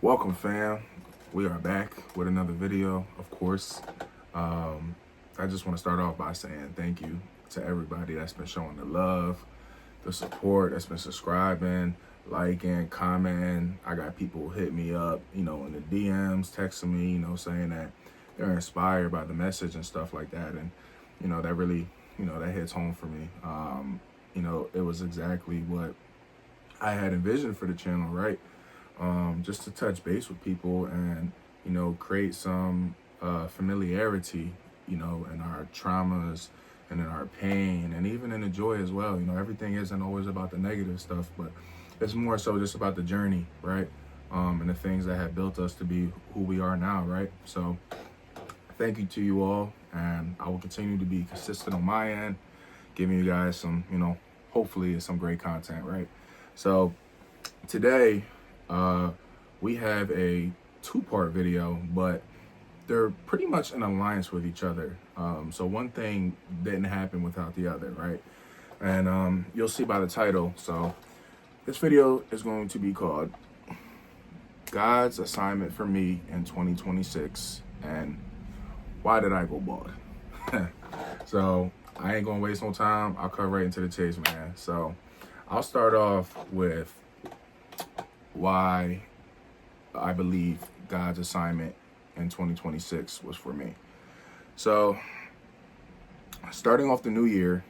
Welcome, fam. We are back with another video, of course. I just want to start off by saying thank you to everybody that's been showing the love, the support, that's been subscribing, liking, commenting. I got people hit me up, in the DMs, texting me, saying that they're inspired by the message and stuff like that. And, that really, that hits home for me. It was exactly what I had envisioned for the channel, right? Just to touch base with people and, create some familiarity, in our traumas and in our pain and even in the joy as well. Everything isn't always about the negative stuff, but it's more so just about the journey, right? And the things that have built us to be who we are now, right? So thank you to you all, and I will continue to be consistent on my end, giving you guys some, hopefully some great content, right? So today, we have a two-part video, but they're pretty much in alliance with each other. So one thing didn't happen without the other, right? And you'll see by the title. So this video is going to be called God's Assignment for Me in 2026 and Why Did I Go Bald? So I ain't gonna waste no time. I'll cut right into the chase, man. So I'll start off with why I believe God's assignment in 2026 was for me. So starting off the new year,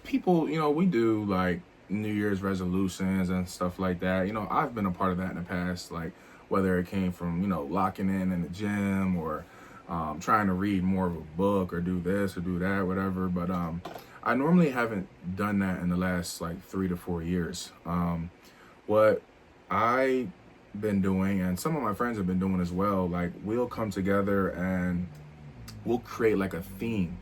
people, we do like New Year's resolutions and stuff like that. I've been a part of that in the past, like whether it came from, locking in the gym or trying to read more of a book or do this or do that, whatever. But I normally haven't done that in the last like 3 to 4 years. What I been doing, and some of my friends have been doing as well, like we'll come together and we'll create like a theme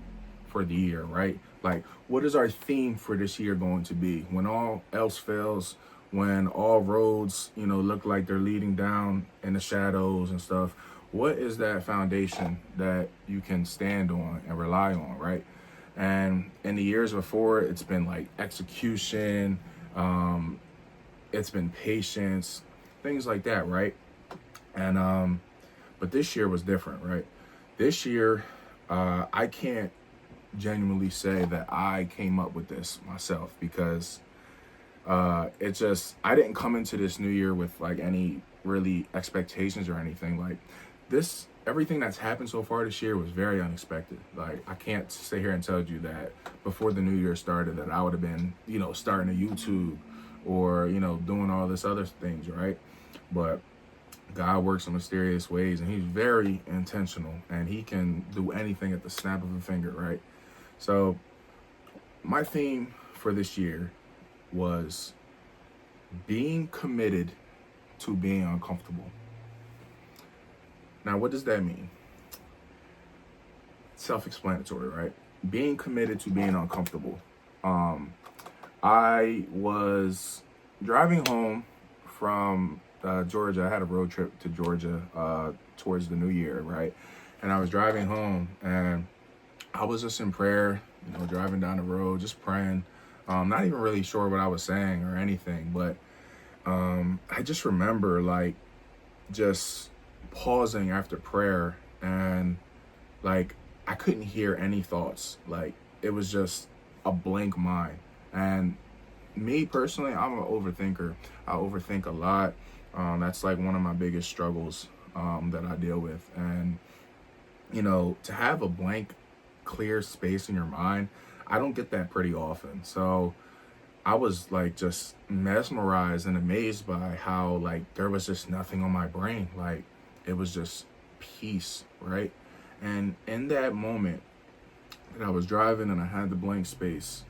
for the year, right? Like, what is our theme for this year going to be? When all else fails, when all roads, look like they're leading down in the shadows and stuff, what is that foundation that you can stand on and rely on, right? And in the years before, it's been like execution, it's been patience, things like that, right? And but this year was different, right? This year, I can't genuinely say that I came up with this myself, because I didn't come into this new year with like any really expectations or anything. Like everything that's happened so far this year was very unexpected. Like, I can't sit here and tell you that before the new year started that I would have been, starting a YouTube or, doing all this other things, right? But God works in mysterious ways, and he's very intentional, and he can do anything at the snap of a finger, right? So my theme for this year was being committed to being uncomfortable. Now, what does that mean? Self-explanatory, right? Being committed to being uncomfortable. I was driving home from Georgia. I had a road trip to Georgia towards the new year, right? And I was driving home, and I was just in prayer, driving down the road, just praying. Not even really sure what I was saying or anything, but I just remember like just pausing after prayer, and like I couldn't hear any thoughts. Like, it was just a blank mind. And me personally, I'm an overthinker. I overthink a lot. That's like one of my biggest struggles that I deal with. And to have a blank, clear space in your mind, I don't get that pretty often. So I was like just mesmerized and amazed by how like there was just nothing on my brain. Like, it was just peace, right? And in that moment that I was driving and I had the blank space,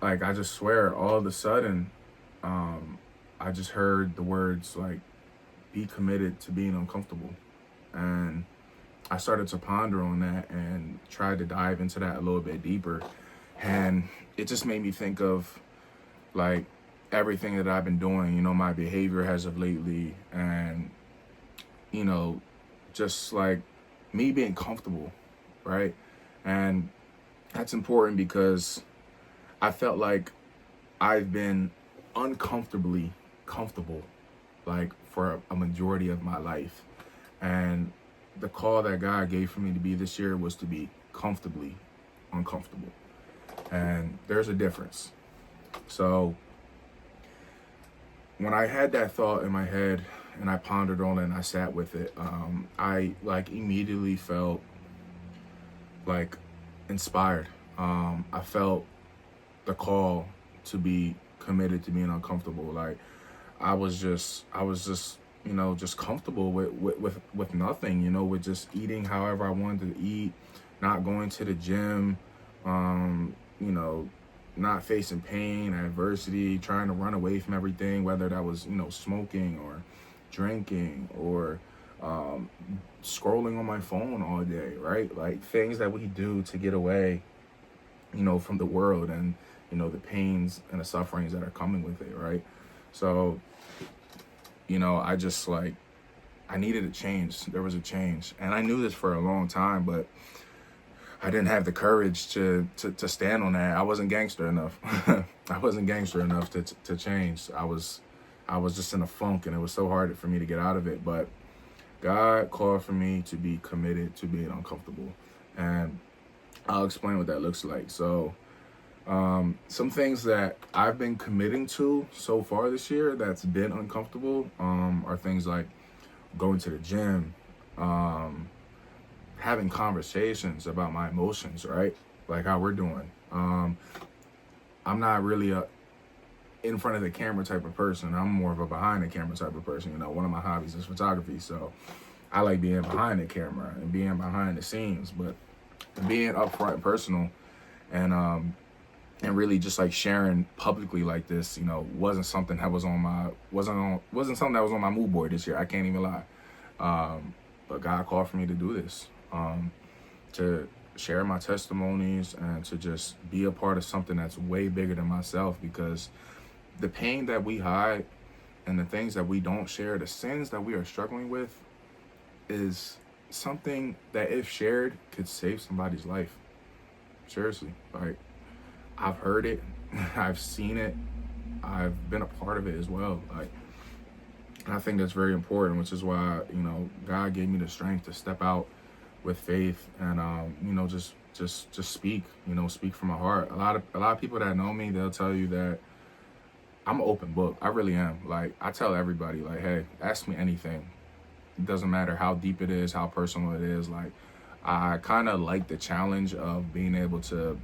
like I just swear all of a sudden, I just heard the words like, be committed to being uncomfortable. And I started to ponder on that and tried to dive into that a little bit deeper. And it just made me think of like everything that I've been doing, my behavior as of lately, and, just like me being comfortable, right? And that's important because I felt like I've been uncomfortably comfortable, like for a majority of my life. And the call that God gave for me to be this year was to be comfortably uncomfortable. And there's a difference. So when I had that thought in my head and I pondered on it and I sat with it, I like immediately felt like inspired. I felt the call to be committed to being uncomfortable. Like I was just, just comfortable with nothing, with just eating however I wanted to eat, not going to the gym, um, you know, not facing pain, adversity, trying to run away from everything, whether that was, smoking or drinking or um, scrolling on my phone all day, right? Like things that we do to get away, from the world and, the pains and the sufferings that are coming with it, right? So, I just like, I needed a change. There was a change. And I knew this for a long time, but I didn't have the courage to stand on that. I wasn't gangster enough. I wasn't gangster enough to change. I was just in a funk, and it was so hard for me to get out of it. But God called for me to be committed to being uncomfortable. And I'll explain what that looks like. So some things that I've been committing to so far this year that's been uncomfortable are things like going to the gym, having conversations about my emotions, right? Like how we're doing. I'm not really a in front of the camera type of person. I'm more of a behind the camera type of person. One of my hobbies is photography. So I like being behind the camera and being behind the scenes, but being upfront and personal and really just like sharing publicly like this, wasn't something that was wasn't something that was on my mood board this year. I can't even lie. But God called for me to do this, to share my testimonies and to just be a part of something that's way bigger than myself, because the pain that we hide and the things that we don't share, the sins that we are struggling with is something that if shared could save somebody's life. Seriously, like I've heard it, I've seen it, I've been a part of it as well. Like, and I think that's very important, which is why, God gave me the strength to step out with faith and, just speak, speak from my heart. A lot of people that know me, they'll tell you that I'm an open book. I really am. Like, I tell everybody, like, hey, ask me anything. It doesn't matter how deep it is, how personal it is. Like, I kind of like the challenge of being able to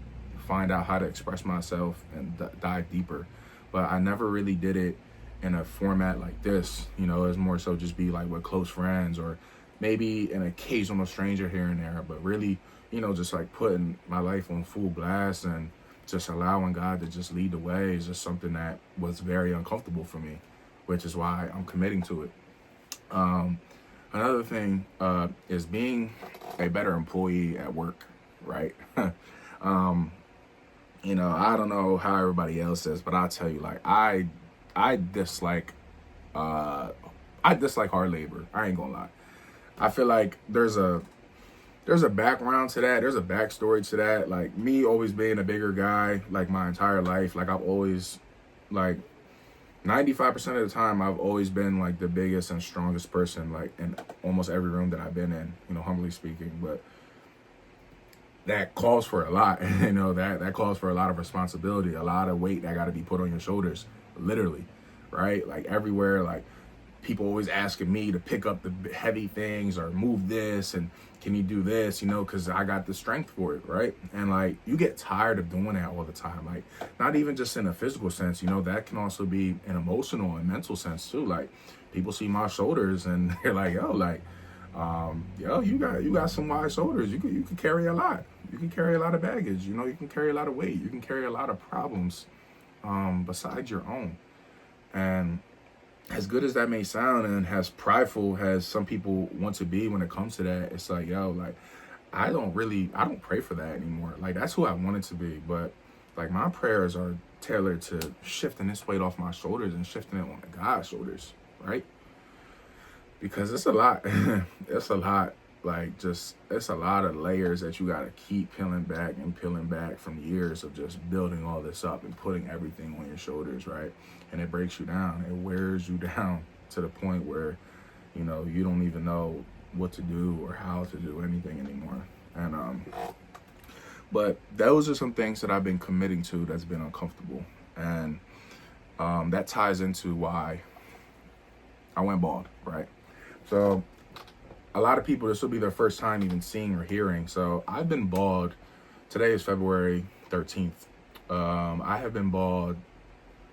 find out how to express myself and dive deeper. But I never really did it in a format like this. It was more so just be like with close friends or maybe an occasional stranger here and there. But really, just like putting my life on full blast and just allowing God to just lead the way is just something that was very uncomfortable for me, which is why I'm committing to it. Another thing is being a better employee at work, right? I don't know how everybody else is, but I'll tell you, like, I dislike hard labor. I ain't gonna lie. I feel like there's a background to that. There's a backstory to that. Like me always being a bigger guy, like my entire life. Like I've always, like 95% of the time, I've always been like the biggest and strongest person, like in almost every room that I've been in, humbly speaking. But that calls for a lot, that calls for a lot of responsibility, a lot of weight that got to be put on your shoulders, literally, right? Like everywhere, like people always asking me to pick up the heavy things or move this and can you do this, because I got the strength for it, right? And like you get tired of doing that all the time, like not even just in a physical sense, that can also be an emotional and mental sense too. Like people see my shoulders and they're like, you got some wide shoulders. You can carry a lot. You can carry a lot of baggage. You can carry a lot of weight. You can carry a lot of problems besides your own. And as good as that may sound and as prideful as some people want to be when it comes to that, it's like, I don't pray for that anymore. Like that's who I wanted to be. But like my prayers are tailored to shifting this weight off my shoulders and shifting it on God's shoulders, right? Because it's a lot. It's a lot. Like, just, it's a lot of layers that you got to keep peeling back from years of just building all this up and putting everything on your shoulders, right? And it breaks you down. It wears you down to the point where, you don't even know what to do or how to do anything anymore. And, but those are some things that I've been committing to that's been uncomfortable. And that ties into why I went bald, right? So a lot of people, this will be their first time even seeing or hearing. So I've been bald. Today is February 13th. I have been bald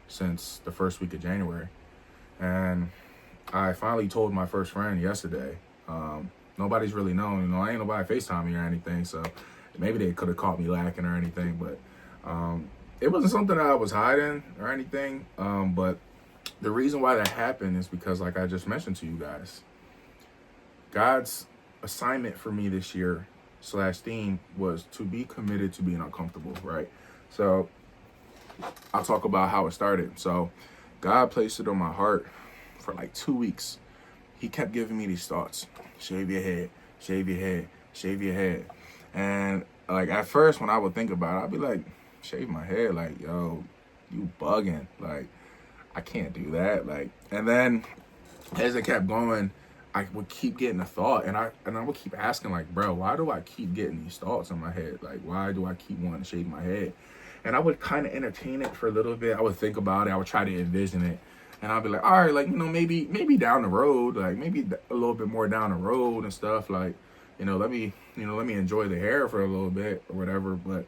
since the first week of January. And I finally told my first friend yesterday. Nobody's really known, I ain't nobody FaceTime me or anything. So maybe they could have caught me lacking or anything, but it wasn't something that I was hiding or anything. But the reason why that happened is because, like I just mentioned to you guys, God's assignment for me this year / theme was to be committed to being uncomfortable, right? So I'll talk about how it started. So God placed it on my heart for like 2 weeks. He kept giving me these thoughts: shave your head, shave your head, shave your head. And like at first when I would think about it, I'd be like, shave my head? Like, yo, you bugging. Like, I can't do that. Like, and then as it kept going, I would keep getting a thought, and I would keep asking, like, bro, why do I keep getting these thoughts in my head? Like, why do I keep wanting to shave my head? And I would kind of entertain it for a little bit. I would think about it. I would try to envision it. And I'd be like, all right, like, maybe down the road, like maybe a little bit more down the road and stuff. Like, let me enjoy the hair for a little bit or whatever. But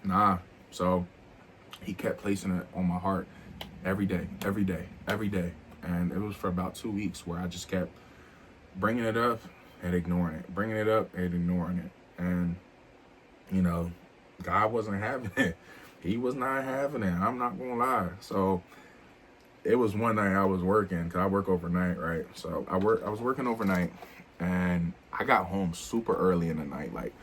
nah. So he kept placing it on my heart every day. And it was for about 2 weeks where I just kept bringing it up and ignoring it, bringing it up and ignoring it. And, God wasn't having it. He was not having it. I'm not going to lie. So it was one night I was working, because I work overnight, right? So I was working overnight, and I got home super early in the night, like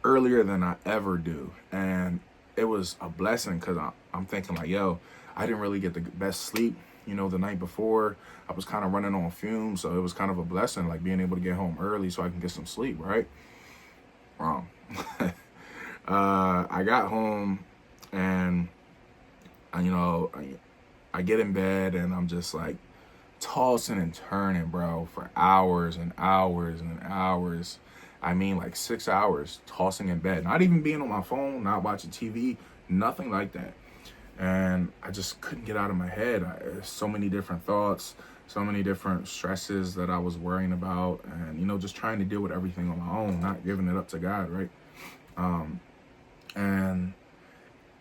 earlier than I ever do. And it was a blessing, because I'm thinking like, yo, I didn't really get the best sleep, the night before. I was kind of running on fumes, so it was kind of a blessing, like being able to get home early so I can get some sleep, right? Wrong. I got home, and I get in bed, and I'm just like tossing and turning, bro, for hours and hours and hours. I mean, like 6 hours tossing in bed, not even being on my phone, not watching TV, nothing like that. And I just couldn't get out of my head. So many different thoughts, so many different stresses that I was worrying about, and, just trying to deal with everything on my own, not giving it up to God, right? And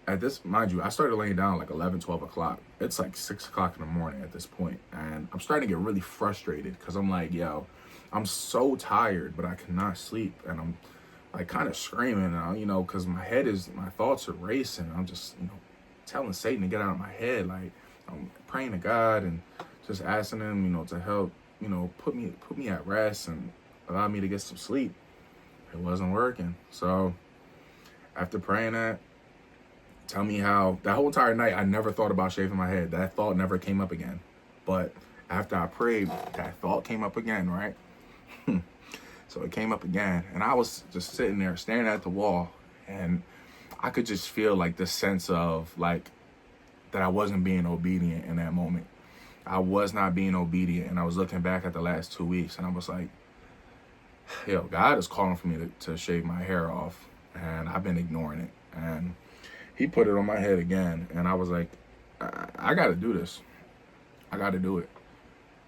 at this, mind you, I started laying down like 11, 12 o'clock. It's like 6 o'clock in the morning at this point. And I'm starting to get really frustrated, because I'm like, yo, I'm so tired, but I cannot sleep. And I'm like kind of screaming, because my thoughts are racing. I'm just, telling Satan to get out of my head. Like, I'm praying to God and just asking him, to help, put me at rest and allow me to get some sleep. It wasn't working. So after praying that, tell me how that whole entire night I never thought about shaving my head. That thought never came up again. But after I prayed, that thought came up again, right? So it came up again, and I was just sitting there staring at the wall, and I could just feel like the sense of like that I wasn't being obedient in that moment. I was not being obedient, and I was looking back at the last 2 weeks, and I was like, yo, God is calling for me to shave my hair off, and I've been ignoring it. And he put it on my head again, and I was like, I got to do this. I got to do it.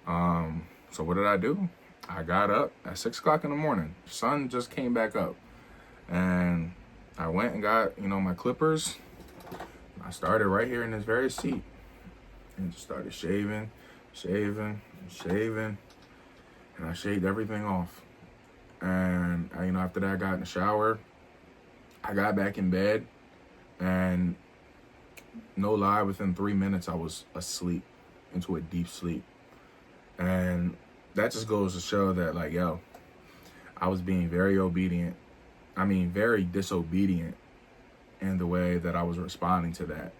So what did I do? I got up at 6 o'clock in the morning. Sun just came back up, and I went and got, my clippers. I started right here in this very seat, and just started shaving, and I shaved everything off. And after that, I got in the shower. I got back in bed, and no lie, within 3 minutes, I was asleep, into a deep sleep. And that just goes to show that, like, yo, I was being very obedient. Very disobedient in the way that I was responding to that.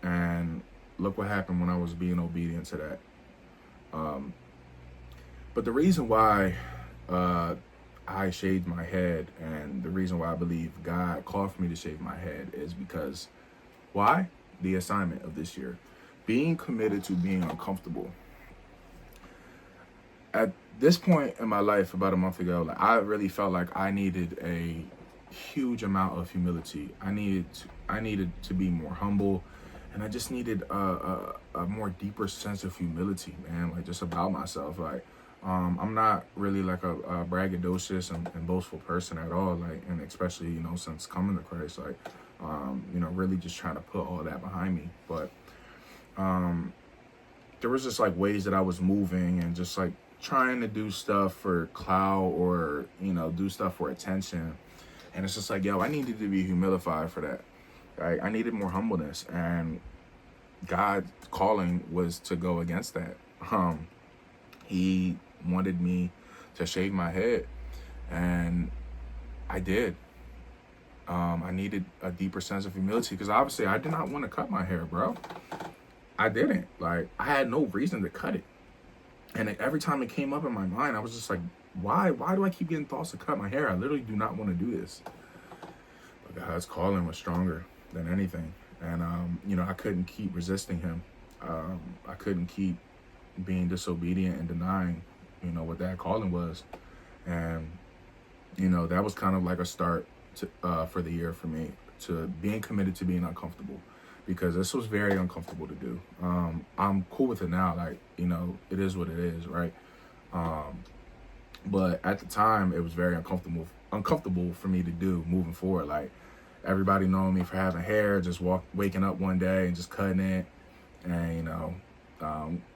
And look what happened when I was being obedient to that. But the reason why uh, I shaved my head, and the reason why I believe God called for me to shave my head, is because why? The assignment of this year. Being committed to being uncomfortable. At this point in my life, about a month ago, like, I really felt like I needed a huge amount of humility. I needed to be more humble, and I just needed a more deeper sense of humility, man. Like, just about myself. Like, I'm not really like a braggadocious and boastful person at all. Like, and especially, since coming to Christ, like, really just trying to put all that behind me. But um, there was just like ways that I was moving and just like trying to do stuff for clout, or do stuff for attention. And it's just like, yo, I needed to be humilified for that. Right? I needed more humbleness, and God's calling was to go against that. He wanted me to shave my head, and I did. I needed a deeper sense of humility, because obviously I did not want to cut my hair, bro. I didn't. Like, I had no reason to cut it. And every time it came up in my mind, I was just like, why? Why do I keep getting thoughts to cut my hair? I literally do not want to do this. But God's calling was stronger than anything. And, I couldn't keep resisting him. I couldn't keep being disobedient and denying, what that calling was. And, that was kind of like a start for the year for me, to being committed to being uncomfortable, because this was very uncomfortable to do. I'm cool with it now. Like, it is what it is, right? But at the time, it was very uncomfortable for me to do moving forward. Like, everybody knowing me for having hair, just waking up one day and just cutting it. And,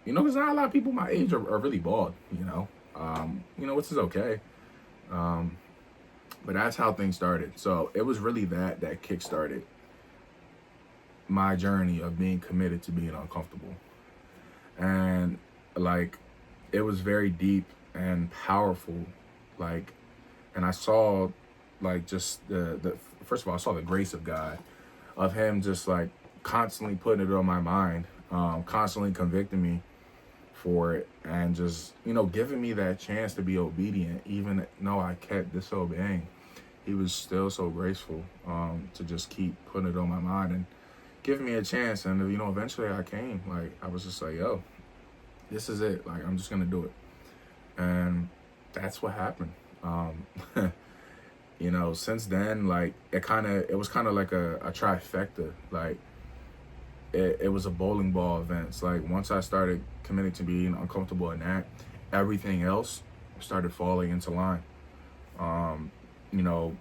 because not a lot of people my age are really bald, which is okay. But that's how things started. So it was really that kick-started my journey of being committed to being uncomfortable. And, like, it was very deep and powerful. Like, and I saw, like, just the first of all, I saw the grace of God, of him just like constantly putting it on my mind, constantly convicting me for it, and just, giving me that chance to be obedient, even though I kept disobeying. He was still so graceful, to just keep putting it on my mind and giving me a chance. And, eventually I came. Like, I was just like, yo, this is it. Like, I'm just going to do it. And that's what happened. Since then, like, it was kind of like a trifecta. Like, it was a bowling ball event. It's like, once I started committing to being uncomfortable in that, everything else started falling into line. You know,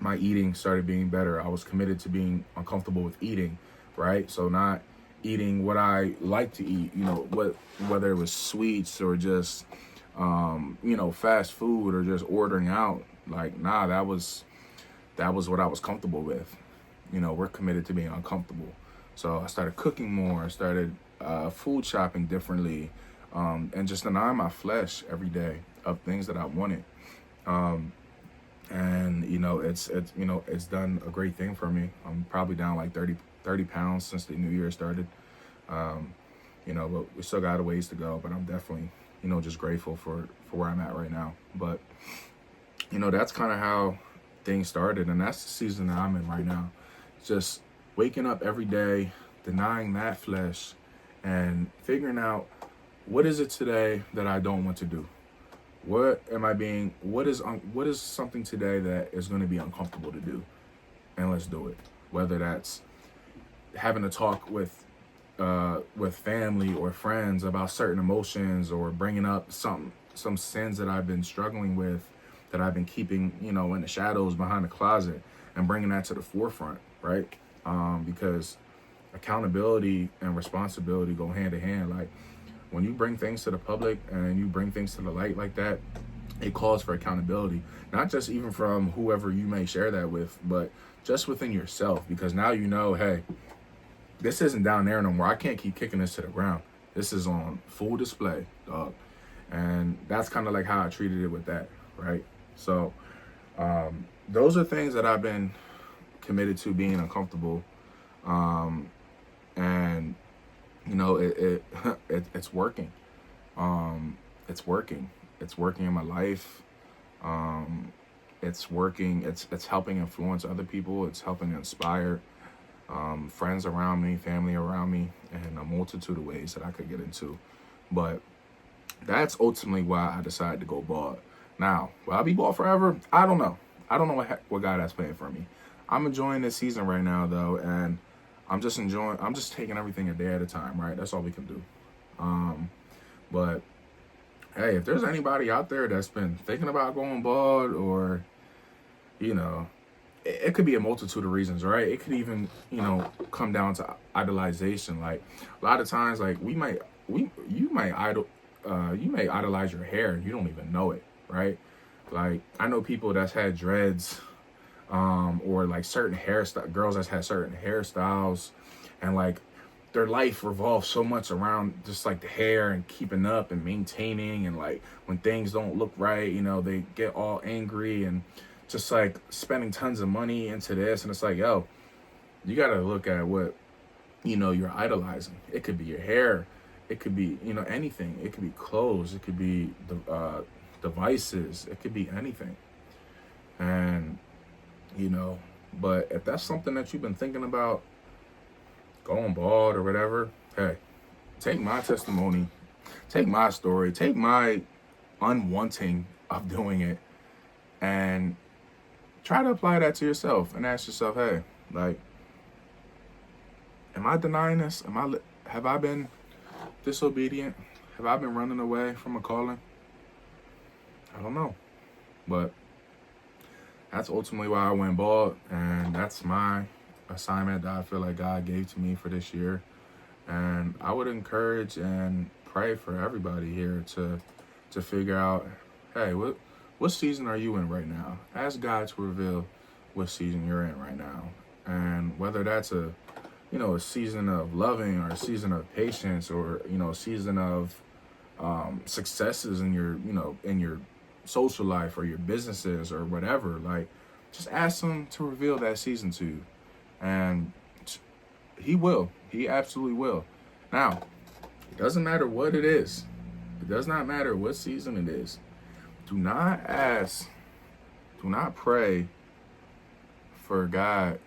my eating started being better. I was committed to being uncomfortable with eating, right? So not eating what I like to eat, whether it was sweets or just, fast food, or just ordering out. Like, nah, that was what I was comfortable with. We're committed to being uncomfortable. So I started cooking more. I started food shopping differently, and just denying my flesh every day of things that I wanted. And it's done a great thing for me. I'm probably down like 30 pounds since the new year started. But we still got a ways to go, but I'm definitely, just grateful for where I'm at right now. But, that's kind of how things started, and that's the season that I'm in right now. Just waking up every day, denying that flesh, and figuring out, what is it today that I don't want to do? What is something today that is going to be uncomfortable to do? And let's do it. Whether that's having a talk with family or friends about certain emotions, or bringing up some sins that I've been struggling with, that I've been keeping, in the shadows behind the closet, and bringing that to the forefront, right? Because accountability and responsibility go hand in hand. Like, when you bring things to the public and you bring things to the light like that, it calls for accountability, not just even from whoever you may share that with, but just within yourself. Because now hey, this isn't down there no more. I can't keep kicking this to the ground. This is on full display, dog. And that's kind of like how I treated it with that, right? So those are things that I've been committed to being uncomfortable. And it's working. it's working. It's working in my life. Um, it's working. It's helping influence other people. It's helping inspire friends around me, family around me, and a multitude of ways that I could get into. But that's ultimately why I decided to go bald. Now, will I be bald forever? I don't know. I don't know what God has planned for me. I'm enjoying this season right now, though, and I'm just taking everything a day at a time, right? That's all we can do. But hey, if there's anybody out there that's been thinking about going bald, or, you know, it could be a multitude of reasons, right? It could even, come down to idolization. Like, a lot of times, like, you may idolize your hair and you don't even know it, right? Like, I know people that's had dreads, or like certain hairstyle girls that's had certain hairstyles, and like their life revolves so much around just like the hair and keeping up and maintaining, and like when things don't look right, they get all angry and just like spending tons of money into this. And it's like, yo, you got to look at what you're idolizing. It could be your hair, it could be anything, it could be clothes, it could be the devices, it could be anything. And but if that's something that you've been thinking about, going bald or whatever, hey, take my testimony, take my story, take my unwanting of doing it, and try to apply that to yourself and ask yourself, hey, like, am I denying this? Have I been disobedient? Have I been running away from a calling? I don't know. But that's ultimately why I went bald, and that's my assignment that I feel like God gave to me for this year. And I would encourage and pray for everybody here to figure out, hey, what season are you in right now? Ask God to reveal what season you're in right now, and whether that's a season of loving, or a season of patience, or a season of successes in your social life or your businesses or whatever. Like, just ask him to reveal that season to you, and he will. He absolutely will. Now, it doesn't matter what it is. It does not matter what season it is. Do not pray for God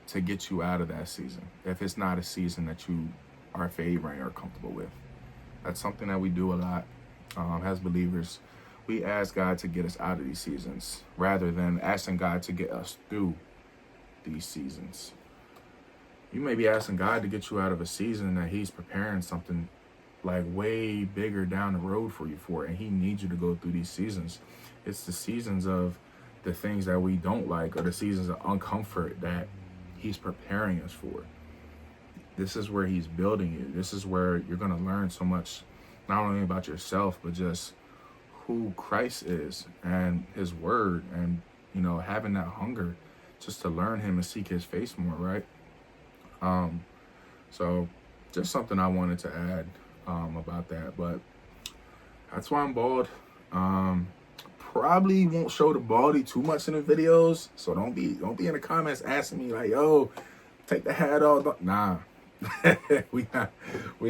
to get you out of that season if it's not a season that you are favoring or comfortable with. That's something that we do a lot as believers. We ask God to get us out of these seasons rather than asking God to get us through these seasons. You may be asking God to get you out of a season that he's preparing something like way bigger down the road for you for, and he needs you to go through these seasons. It's the seasons of the things that we don't like, or the seasons of uncomfort that he's preparing us for. This is where he's building you. This is where you're going to learn so much, not only about yourself, but just who Christ is and his word, and having that hunger just to learn him and seek his face more, right? So just something I wanted to add about that. But that's why I'm bald. Probably won't show the baldy too much in the videos, so don't be in the comments asking me like, yo, take the hat off. Nah. we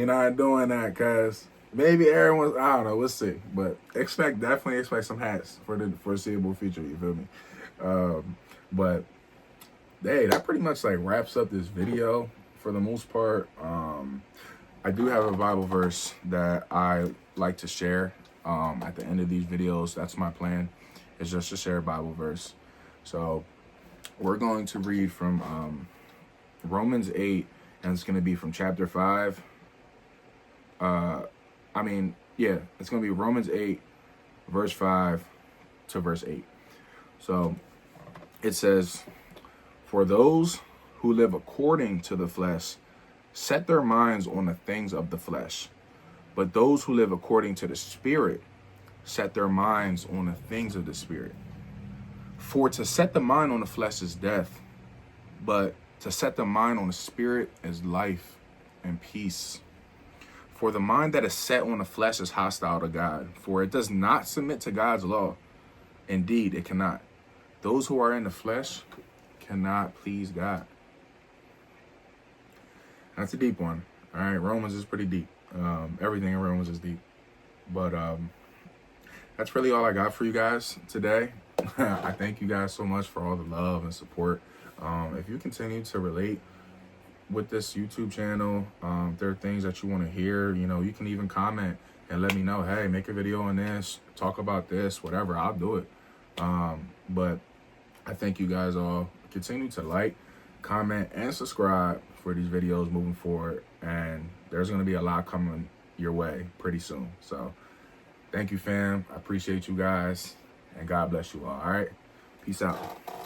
not doing that, cause maybe everyone's, I don't know, we'll see. But definitely expect some hats for the foreseeable future, you feel me? But hey, that pretty much like wraps up this video for the most part. I do have a Bible verse that I like to share at the end of these videos. That's my plan, is just to share a Bible verse. So we're going to read from Romans 8, and it's going to be from chapter 5. It's going to be Romans 8, verse 5 to verse 8. So it says, "For those who live according to the flesh set their minds on the things of the flesh, but those who live according to the Spirit set their minds on the things of the Spirit. For to set the mind on the flesh is death, but to set the mind on the Spirit is life and peace. For the mind that is set on the flesh is hostile to God, for it does not submit to God's law. Indeed, it cannot. Those who are in the flesh cannot please God." That's a deep one. All right, Romans is pretty deep. Everything in Romans is deep. But that's really all I got for you guys today. I thank you guys so much for all the love and support. If you continue to relate with this YouTube channel, if there are things that you want to hear, you know, you can even comment and let me know, hey, make a video on this, talk about this, whatever, I'll do it. But I thank you guys all. Continue to like, comment, and subscribe for these videos moving forward. And there's going to be a lot coming your way pretty soon. So thank you, fam. I appreciate you guys. And God bless you all. All right. Peace out.